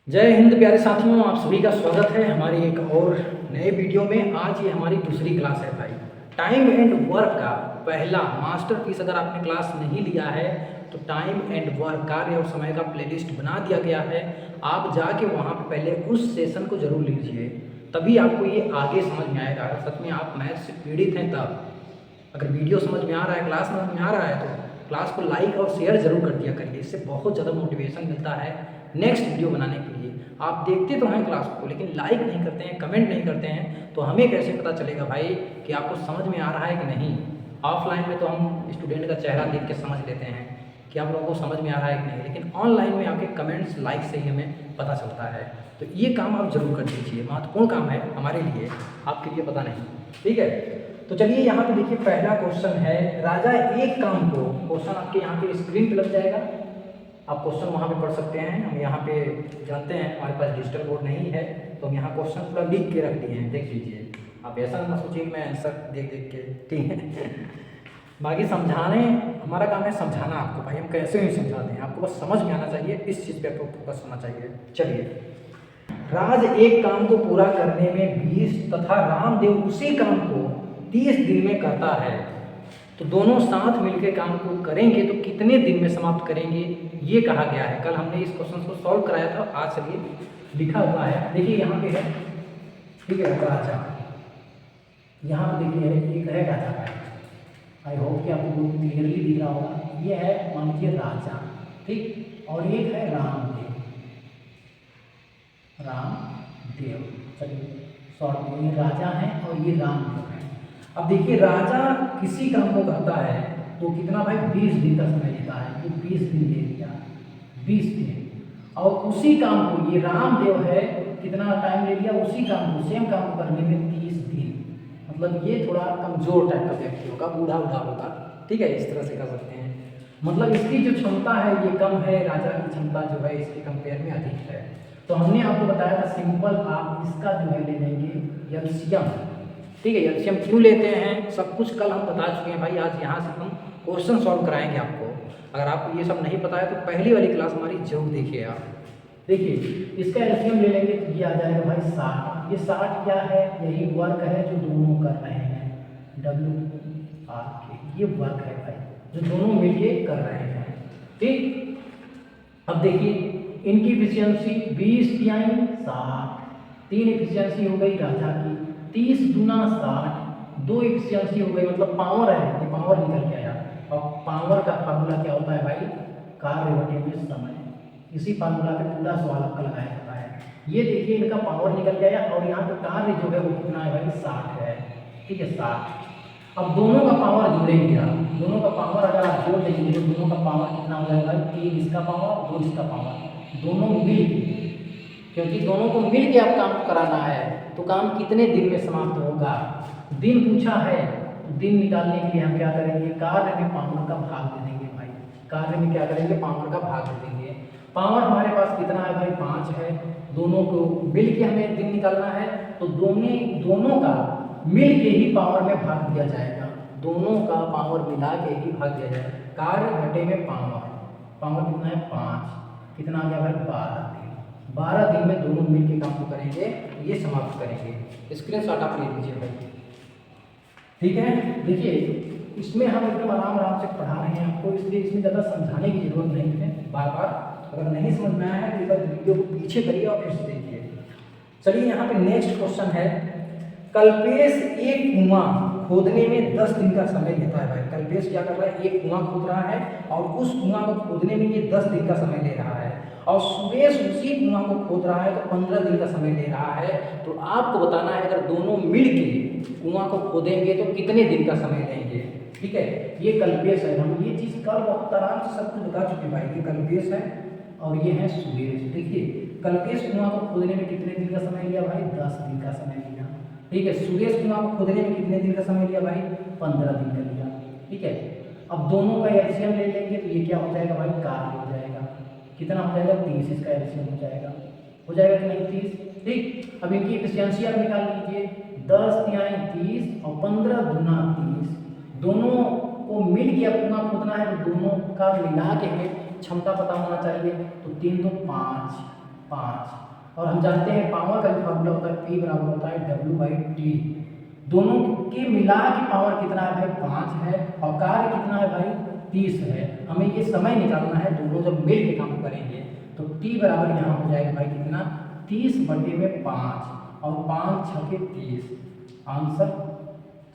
जय हिंद प्यारे साथियों, आप सभी का स्वागत है हमारी एक और नए वीडियो में। आज ये हमारी दूसरी क्लास है भाई। टाइम एंड वर्क का पहला मास्टरपीस अगर आपने क्लास नहीं लिया है तो टाइम एंड वर्क, कार्य और समय का प्लेलिस्ट बना दिया गया है। आप जाके वहाँ पे पहले उस सेशन को जरूर लीजिए, तभी आपको ये आगे समझ में आएगा। अगर सच में आप मैथ से पीड़ित हैं तब, अगर वीडियो समझ में आ रहा है, क्लास समझ में आ रहा है तो क्लास को लाइक और शेयर जरूर कर दिया करिए। इससे बहुत ज़्यादा मोटिवेशन मिलता है नेक्स्ट वीडियो बनाने के लिए। आप देखते तो हैं क्लास को, लेकिन लाइक नहीं करते हैं, कमेंट नहीं करते हैं, तो हमें कैसे पता चलेगा भाई कि आपको समझ में आ रहा है कि नहीं। ऑफलाइन में तो हम स्टूडेंट का चेहरा देख के समझ लेते हैं कि आप लोगों को समझ में आ रहा है कि नहीं, लेकिन ऑनलाइन में आपके कमेंट्स, लाइक से ही हमें पता चलता है। तो ये काम आप जरूर कर दीजिए, महत्वपूर्ण काम है हमारे लिए, आपके लिए पता नहीं। ठीक है, तो चलिए यहाँ पे देखिए, पहला क्वेश्चन है राजा एक काम को। क्वेश्चन आपके यहाँ पे स्क्रीन पे लग जाएगा, आप क्वेश्चन वहाँ पे पढ़ सकते हैं। हम यहाँ पे जानते हैं हमारे पास डिजिटल बोर्ड नहीं है, तो हम यहाँ क्वेश्चन पूरा लिख के रख दिए हैं, देख लीजिए। आप ऐसा ना सोचिए मैं आंसर देख देख के, ठीक है। बाकी समझाने, हमारा काम है समझाना आपको भाई, हम कैसे भी समझा दें, आपको बस समझ में आना चाहिए, इस चीज़ पे आपको फोकस होना चाहिए। चलिए, राज एक काम को पूरा करने में 20 तथा रामदेव उसी काम को 30 दिन में करता है, तो दोनों साथ मिलकर काम को करेंगे तो कितने दिन में समाप्त करेंगे, ये कहा गया है। कल हमने इस क्वेश्चन को सॉल्व कराया था, आज चलिए लिखा हुआ है, देखिए यहाँ पे है, ठीक है। राजा, यहाँ पे देखिए एक है राजा का, आई होप कि आपको क्लियरली दिख रहा होगा। ये है मान लीजिए राजा, ठीक, और एक है रामदेव। रामदेव, चलिए शॉर्ट में ये राजा है और ये रामदेव है। अब देखिए, राजा किसी काम को करता है तो कितना भाई 20 दिन का समय लेता है, तो 20 दिन ले लिया, 20 दिन। और उसी काम को ये रामदेव है, कितना टाइम ले लिया, उसी काम को, सेम काम को करने में 30 दिन। मतलब ये थोड़ा कमजोर टाइप का व्यक्ति होगा, बूढ़ा बूढ़ा होगा, ठीक है, इस तरह से कर सकते हैं। मतलब इसकी जो क्षमता है ये कम है, राजा की क्षमता जो है इसके कंपेयर में अधिक है। तो हमने आपको बताया था सिंपल, आप इसका जो है ले लेंगे एलसीएम, ठीक है। एलसीएम क्यों लेते हैं सब कुछ कल हम बता चुके हैं भाई। आज यहाँ से हम क्वेश्चन सॉल्व कराएंगे आपको। अगर आपको ये सब नहीं पता है तो पहली वाली क्लास हमारी जरूर देखिए आप। देखिए, इसका एलसीएम ले लेंगे तो ये आ जाएगा भाई 60। ये 60 क्या है, यही वर्क है जो दोनों कर रहे हैं, WRK, ये वर्क है भाई जो दोनों मिलके कर रहे हैं, ठीक। अब देखिए, इनकी इफिशियंसी 20 तिहाई 60, 3 इफिशियंसी हो गई राजा की, 30 गुना 60, 2 इफिशियंसी हो गई, मतलब पावर है, ये पावर निकल के आया। और पावर का फार्मूला क्या होता है भाई, कार्य बटे में समय। इसी फार्मूला पे पूरा सवाल आपका लगाया जाता है। ये देखिए, इनका पावर निकल गया और यहाँ पे कार्य जो है वो कितना है भाई, 60 है, ठीक है, 60। अब दोनों का पावर जोड़ेंगे आप, दोनों का पावर अगर आप जोड़ देंगे तो दोनों का पावर कितना हो जाएगा, 3 इसका पावर, 2 इसका पावर, दोनों मिल, क्योंकि दोनों को मिल के आप काम कराना है तो काम कितने दिन में समाप्त होगा। दिन पूछा है तो दिन निकालने के लिए हम क्या करेंगे, कार्य में पावर का भाग दे देंगे भाई। कार्य में क्या करेंगे, पावर का भाग दे देंगे। पावर हमारे पास कितना है भाई, 5 है। दोनों को मिल के हमें दिन निकालना है तो दोनों का मिल के ही पावर में भाग दिया जाएगा, दोनों का पावर मिला के ही भाग दिया जाएगा। कार्य घटे में पावर, पावर कितना है 5, कितना आ गया भाई 12 दिन। 12 दिन में दोनों मिल के काम को करेंगे, ये समाप्त करेंगे। स्क्रीनशॉट आप ले लीजिए भाई, ठीक है। देखिए, इसमें हम एकदम आराम आराम से पढ़ा रहे हैं आपको, इसलिए इसमें ज़्यादा समझाने की जरूरत नहीं है बार बार। अगर नहीं समझ में आया है तो एक बार वीडियो को पीछे करिए और फिर से देखिए। चलिए, यहाँ पे नेक्स्ट क्वेश्चन है, कल्पेश एक कुआं खोदने में 10 दिन का समय लेता है भाई। कल्पेश क्या कर रहा है, एक कुआं खोद रहा है और उस कुआं को खोदने में ये 10 दिन का समय ले रहा है। और सुरेश उसी कुआं को खोद रहा है तो 15 दिन का समय ले रहा है। तो आपको बताना है अगर दोनों मिल के कुआं को खोदेंगे तो कितने दिन का समय लेंगे, ठीक है। ये कल्पेश है, हम ये चीज़ कल बहुत आराम से सब कुछ बता चुके भाई। ये कल्पेश है और ये है सुरेश। देखिए, कल्पेश कुआं को खोदने में कितने दिन का समय लिया भाई, 10 दिन का समय लिया, ठीक है। सुरेश कुआं को खोदने में कितने दिन का समय लिया भाई, 15 दिन का लिया, ठीक है। अब दोनों का एलसीएम ले लेंगे तो ये क्या हो जाएगा भाई, कार्य हो जाएगा, कितना हो जाएगा 30, इसका एलसीएम हो जाएगा कि नहीं 30, ठीक। अब इनकी एफिशिएंसी आप निकाल लीजिए, 10 तिहाई 30 और 15 गुना 30, दोनों को मिल के अपना खोदना है तो दोनों का मिला के हमें क्षमता पता होना चाहिए। तो 3 तो 5, 5। और हम जानते हैं पावर का जो फार्मूला होता है P बराबर होता है W/T। दोनों के मिला के पावर कितना है भाई 5 है और कार्य कितना है भाई 30 है। हमें ये समय निकालना है, दोनों जब मिल के काम करेंगे तो T बराबर यहाँ हो जाएगा भाई कितना 30/5 और 5 6 के 30, आंसर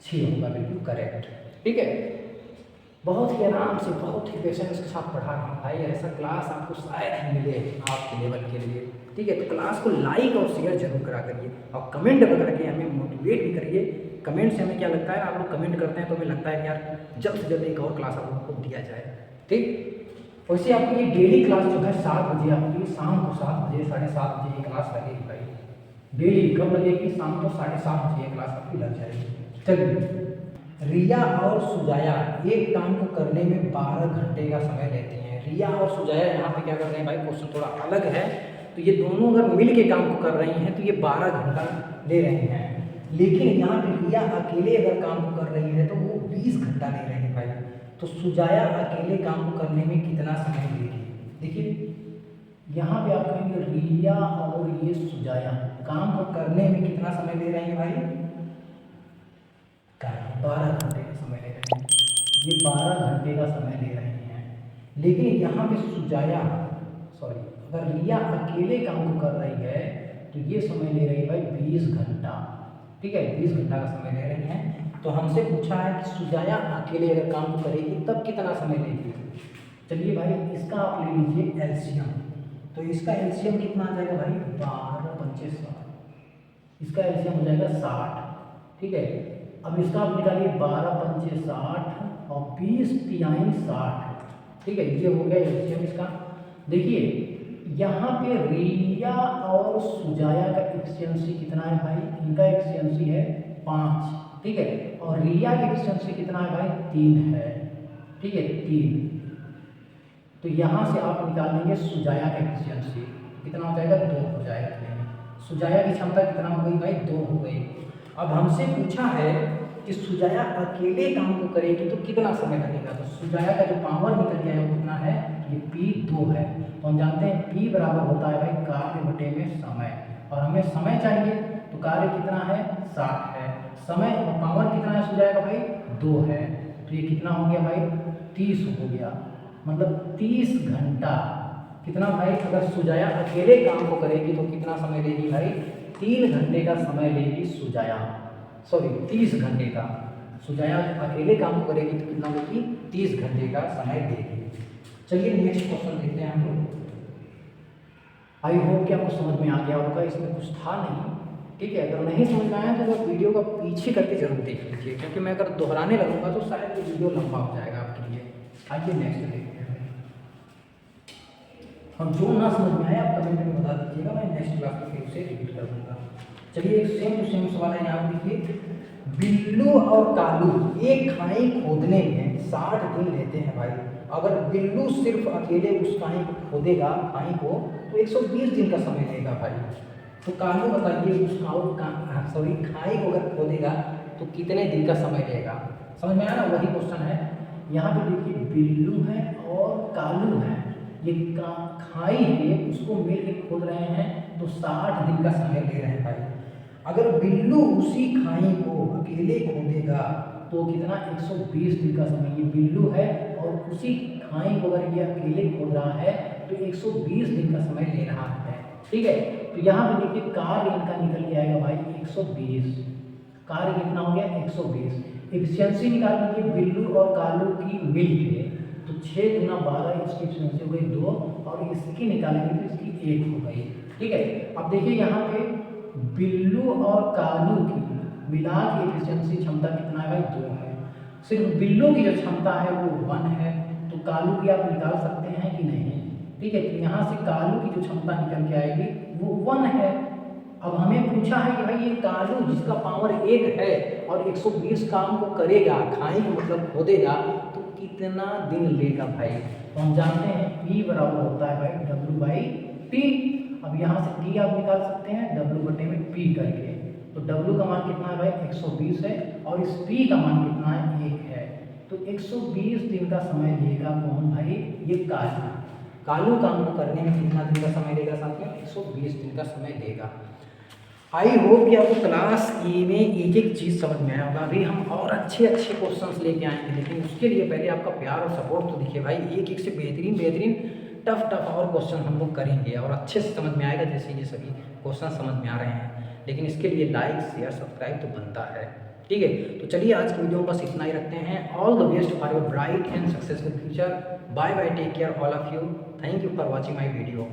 6 होगा, बिल्कुल करेक्ट। ठीक है, बहुत ही आराम से बहुत ही पेशेंस के साथ पढ़ा रहा हूँ भाई, ऐसा क्लास आपको शायद ही मिले आपके लेवल के लिए। ठीक है, तो क्लास को लाइक और शेयर जरूर करा करिए और कमेंट वगैरह के हमें मोटिवेट भी करिए। कमेंट से हमें क्या लगता है, आप लोग कमेंट करते हैं तो हमें लगता है कि यार जल्द से जल्द एक और क्लास आप लोगों को दिया जाए। ठीक, वैसे आपकी ये डेली क्लास जो है 7 बजे आपकी, शाम को 7 बजे 7:30 बजे ये क्लास लगेगी भाई। डेली कब लगेगी, शाम को 7:30 बजे ये क्लास आपकी लग जाएगी। चलिए, रिया और सुजाया एक काम को करने में 12 घंटे का समय लेती हैं। रिया और सुजाया यहाँ पे क्या कर रहे हैं भाई, क्वेश्चन थोड़ा अलग है। तो ये दोनों अगर मिल के काम को कर रही हैं तो ये 12 घंटा ले रहे हैं, लेकिन यहाँ पे रिया अकेले अगर काम को कर रही है तो वो 20 घंटा ले रहे हैं भाई। तो सुजाया अकेले काम को करने में कितना समय लेगी? देखिए यहाँ पे आप कहेंगे रिया और ये सुजाया काम को करने में कितना समय ले रहे हैं भाई, 12 घंटे का समय ले रहे हैं। ये 12 घंटे का समय ले रहे हैं, लेकिन यहाँ पे सुजाया अगर रिया अकेले काम को कर रही है तो ये समय ले रही है भाई 20 घंटा। ठीक है, 20 घंटा का समय ले रही हैं। तो हमसे पूछा है कि सुजाया अकेले अगर काम को करेगी तब कितना समय लेगी। चलिए भाई, इसका आप ले लीजिए एलसीएम। तो इसका एलसीएम कितना आ जाएगा भाई, 12 पंचे 60। इसका एलसीएम हो जाएगा 60। ठीक है, अब इसका आप निकालिए 12 पंचे 60 और 20 तिहाई 60। ठीक है, ये हो गया एलसीएम इसका। देखिए यहाँ पे रिया और सुजाया का एफिशिएंसी कितना है भाई, इनका एफिशिएंसी है 5। ठीक है, और रिया का एफिशिएंसी कितना है भाई, 3 है। ठीक है, 3। तो यहाँ से आप निकाल लेंगे सुजाया का एफिशिएंसी, कितना हो जाएगा, 2 हो जाएगा। सुजाया की क्षमता कितना हो गई भाई, 2 हो गई। अब हमसे पूछा है कि सुजाया अकेले काम को करेगी तो कितना समय लगेगा। तो सुजाया का जो पावर निकल गया है वो कितना है, ये P2 है। तो हम जानते हैं P बराबर होता है भाई कार्य बटे में समय, और हमें समय चाहिए तो कार्य कितना है 60 है, समय और पावर कितना है सुजाया का भाई 2 है। तो ये कितना हो गया भाई 30 हो गया, मतलब 30 घंटा। कितना भाई, अगर सुजाया अकेले काम को करेगी तो कितना समय लेगी भाई, 3 घंटे का समय लेगी सुजाया। 30 घंटे का। सुजाया अकेले काम करेगी तो कितना लेगी, 30 घंटे का समय लेगी। चलिए नेक्स्ट क्वेश्चन देखते हैं हम लोग। आई होप कि आपको समझ में आ गया होगा, इसमें कुछ था नहीं। ठीक है, अगर नहीं समझ में आया तो वो वीडियो का पीछे करके जरूर देख लीजिए, क्योंकि मैं अगर दोहराने लगूंगा तो शायद ये वीडियो लंबा हो जाएगा आपके लिए। आइए नेक्स्ट देखते हैं। हम जो ना समझ में आया आप कमेंट में बता दीजिएगा, मैं नेक्स्ट क्लास में फिर उसे रिपीट कर दूंगा। चलिए एक सेम टू सेम सवाल है यहाँ देखिए। बिल्लू और कालू एक खाई खोदने में 60 दिन लेते हैं भाई। अगर बिल्लू सिर्फ अकेले उस खाई को खोदेगा, खाई को, तो 120 दिन का समय लेगा भाई। तो कालू बताइए उस खाई को अगर खोदेगा तो कितने दिन का समय लेगा। समझ में आया ना, वही क्वेश्चन है। यहाँ पे देखिए बिल्लू है और कालू है, ये खाई है उसको मिल के खोद रहे हैं तो 60 दिन का समय ले रहे हैं भाई। अगर बिल्लू उसी खाई को अकेले खोदेगा तो कितना 120 दिन का समय, ये बिल्लू है और उसी खाई को अगर ये अकेले खोद रहा है तो 120 दिन का समय ले रहा है। ठीक है, तो यहाँ पे देखिए कार्य इनका निकल के आएगा भाई 120। कार्य कितना हो गया 120। एफिशिएंसी निकाल लीजिए बिल्लू और कालू की मिल के, तो 6 गुना 12 इसकी एफिशिएंसी हो गई 2, और इसकी निकालेंगे तो इसकी 1 हो गई। ठीक है, अब देखिए यहाँ पे बिल्लू और कालू की मिला के एफिशिएंसी क्षमता कितना है भाई 2 है। सिर्फ बिल्लू की जो क्षमता है वो 1 है, तो कालू की आप निकाल सकते हैं कि नहीं। ठीक है, तो यहाँ से कालू की जो क्षमता निकल के आएगी वो 1 है। अब हमें पूछा है कि भाई ये कालू जिसका पावर 1 है और 120 काम को करेगा, खाई को मतलब खोदेगा, तो कितना दिन लेगा भाई। तो हम जानते हैं P बराबर होता है भाई W/T। अब यहाँ से T आप निकाल सकते हैं W बटे में P करके। तो W का मान कितना है भाई 120 है और इस P का मान कितना है 1 है। तो 120 दिन का समय लेगा कौन भाई, ये कालू। कालू काम को करने में कितना दिन का समय लेगा साथ में? 120 दिन का समय लेगा। आई होप कि आपको क्लास ए में एक एक चीज़ समझ में आया होगा। अभी हम और अच्छे अच्छे क्वेश्चंस लेके आएंगे, लेकिन उसके लिए पहले आपका प्यार और सपोर्ट तो दिखे भाई। एक एक से बेहतरीन बेहतरीन टफ और क्वेश्चन हम लोग करेंगे और अच्छे से समझ में आएगा, जैसे ये सभी क्वेश्चन समझ में आ रहे हैं। लेकिन इसके लिए लाइक शेयर सब्सक्राइब तो बनता है, ठीक है। तो चलिए आज की वीडियो में बस इतना ही रखते हैं। All the best for your bright and successful future. Bye bye, take care all of you. Thank you for watching my video.